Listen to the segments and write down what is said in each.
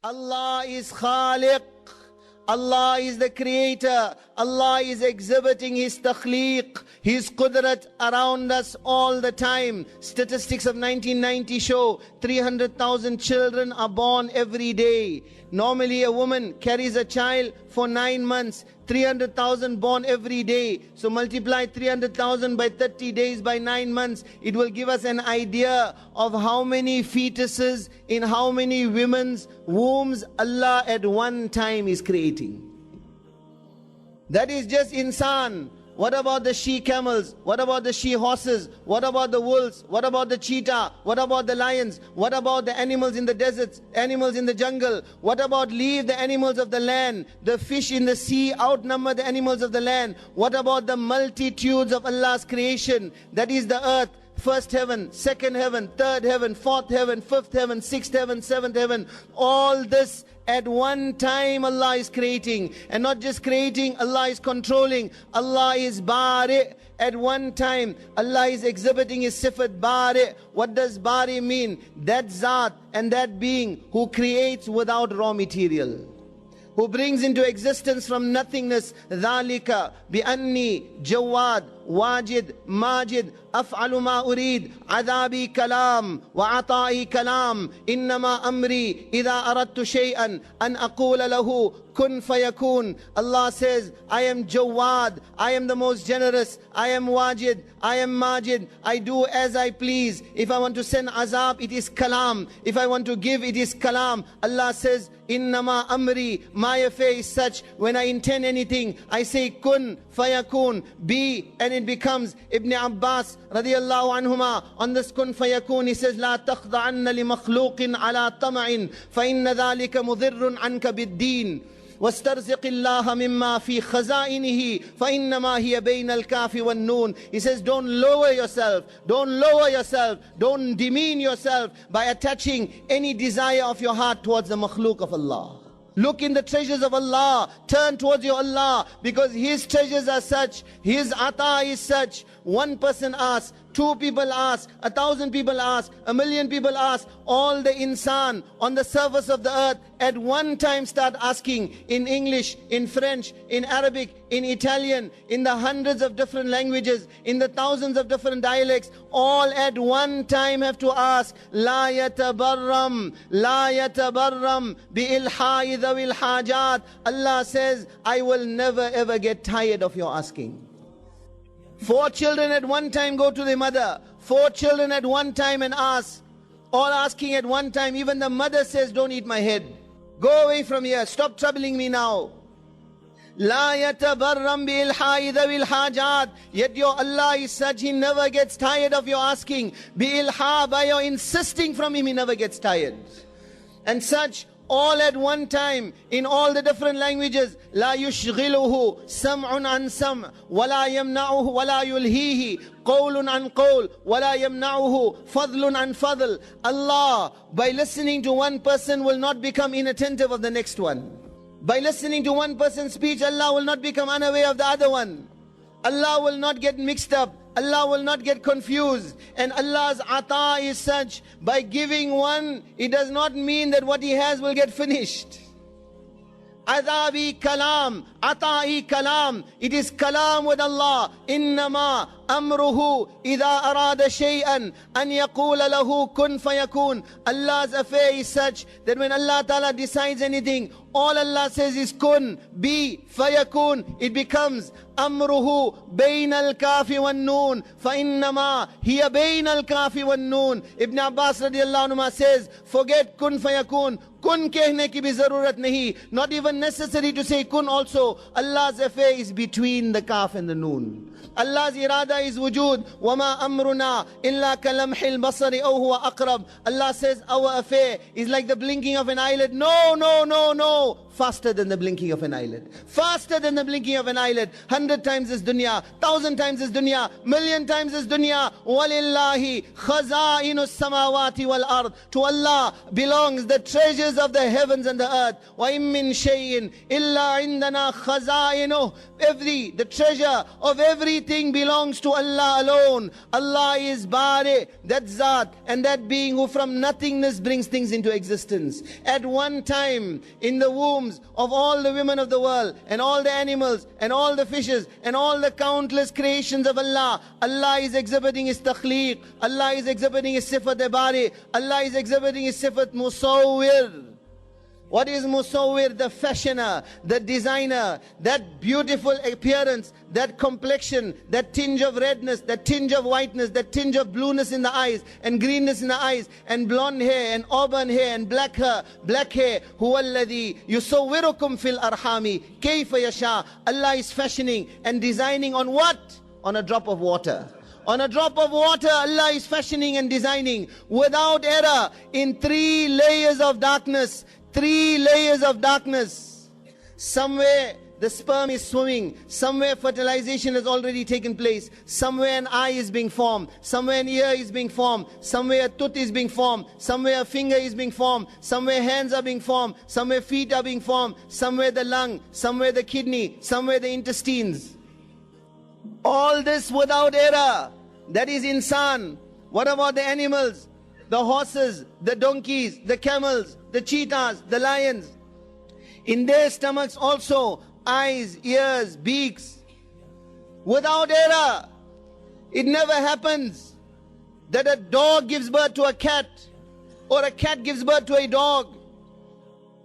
Allah is Khaliq. Allah is the creator. Allah is exhibiting His takhliq, His qudrat around us all the time. Statistics of 1990 show 300,000 children are born every day. Normally a woman carries a child for 9 months. 300,000 born every day. So multiply 300,000 by 30 days by 9 months. It will give us an idea of how many fetuses in how many women's wombs Allah at one time is creating. That is just insan. What about the she-camels? What about the she-horses? What about the wolves? What about the cheetah? What about the lions? What about the animals in the deserts? Animals in the jungle? What about leave the animals of the land? The fish in the sea outnumber the animals of the land. What about the multitudes of Allah's creation? That is the earth. First heaven, second heaven, third heaven, fourth heaven, fifth heaven, sixth heaven, seventh heaven. All this at one time Allah is creating. And not just creating, Allah is controlling. Allah is Bari. At one time, Allah is exhibiting His sifat Bari. What does Bari mean? That Zat and that being who creates without raw material, who brings into existence from nothingness. ذَلِكَ بِأَنِّي جَوَّادٌ واجد ماجد أفعل ما أريد عذابي كلام وعطائي كلام إنما أمري إذا أردت شيئا أن أقول له كن فيكون. Allah says, I am Jawad, I am the most generous, I am Wajid, I am Majid, I do as I please. If I want to send azab, it is kalam. If I want to give, it is kalam. Allah says, Innama amri, my affair is such, when I intend anything, I say kun fayakun, be, and it becomes. Ibn Abbas radiyallahu anhuma, on this kun fayakun, he says, La takhda'anna li makhluqin ala tama'in, fa inna dhalika mudhirrun anka bid-deen. واسترزق الله مما في خزائنه فإنما هي بين الكاف والنون. He says, don't lower yourself, don't demean yourself by attaching any desire of your heart towards the makhluk of Allah. Look in the treasures of Allah, turn towards your Allah, because His treasures are such, His ata is such. One person asks, 2 people ask, 1,000 people ask, 1,000,000 people ask, all the insan on the surface of the earth at one time start asking in English, in French, in Arabic, in Italian, in the hundreds of different languages, in the thousands of different dialects, all at one time have to ask, La yatabarram bi ilha'i dhawil hajat. Allah says, I will never ever get tired of your asking. 4 children at one time go to the mother. 4 children at one time and ask. All asking at one time. Even the mother says, don't eat my head. Go away from here. Stop troubling me now. La yatabarram bi ilha'i dhawil hajat. Yet your Allah is such, He never gets tired of your asking. Bi ilha, by your insisting from Him, He never gets tired. And such, all at one time, in all the different languages. لا يشغله سمع عن سمع ولا يمنعه ولا يلهيه قول عن قول ولا يمنعه فضل عن فضل. Allah, by listening to one person, will not become inattentive of the next one. By listening to one person's speech, Allah will not become unaware of the other one. Allah will not get mixed up. Allah will not get confused. And Allah's ata is such, by giving one, it does not mean that what He has will get finished. Adabi kalam, ata'i kalam. It is kalam with Allah. Innama amruhu idha arada shay'an an yaqula lahu kun fayakun. Allah's affair is such that when Allah Ta'ala decides anything, all Allah says is kun, be, fayakun. It becomes. Amruhu bayna al-kafi wan-noon fa innama hiya bayna al-kafi wan-noon. Ibn Abbas radiyallahu anhu says, forget kun fayakun. Kun kehne ki bhi zarurat nahi. Not even necessary to say kun also. Allah's affair is between the kaf and the noon. Allah's irada is wujud. وَمَا أَمْرُنَا إِلَّا كَلَمْحِ الْبَصَرِ أَوْ هُوَ أَقْرَبُ. Allah says our affair is like the blinking of an eyelid. No. Faster than the blinking of an eyelid. Faster than the blinking of an eyelid. 100 times this dunya, 1,000 times this dunya, 1,000,000 times this dunya. وَلِلَّهِ خَزَائِنُ السَّمَاوَاتِ وَالْأَرْضِ. To Allah belongs the treasures of the heavens and the earth. وَإِن مِّن شَيْءٍ إِلَّا عِندَنَا خَزَائِنُهُ. The treasure of every Everything belongs to Allah alone. Allah is Bari, that Zat, and that being who from nothingness brings things into existence. At one time, in the wombs of all the women of the world, and all the animals, and all the fishes, and all the countless creations of Allah, Allah is exhibiting His takhliq, Allah is exhibiting His sifat Bari, Allah is exhibiting His sifat Musawwir. What is Musawwir? The fashioner, the designer, that beautiful appearance, that complexion, that tinge of redness, that tinge of whiteness, that tinge of blueness in the eyes, and greenness in the eyes, and blonde hair, and auburn hair, and black hair. Huwa alladhi yusawwirukum fil arhami kayfa yasha. Allah is fashioning and designing on what? On a drop of water. On a drop of water, Allah is fashioning and designing without error in 3 layers of darkness. 3 layers of darkness. Somewhere the sperm is swimming. Somewhere fertilization has already taken place. Somewhere an eye is being formed. Somewhere an ear is being formed. Somewhere a tooth is being formed. Somewhere a finger is being formed. Somewhere hands are being formed. Somewhere feet are being formed. Somewhere the lung. Somewhere the kidney. Somewhere the intestines. All this without error. That is insan. What about the animals? The horses, the donkeys, the camels, the cheetahs, the lions. In their stomachs also, eyes, ears, beaks. Without error. It never happens that a dog gives birth to a cat, or a cat gives birth to a dog.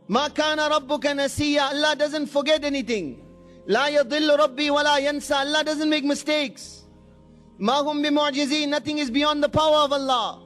Ma kana rabbuka nasiya. Allah doesn't forget anything. La yadillu rabbi wa la yansa. Allah doesn't make mistakes. Ma hum bimu'jizeen. Nothing is beyond the power of Allah.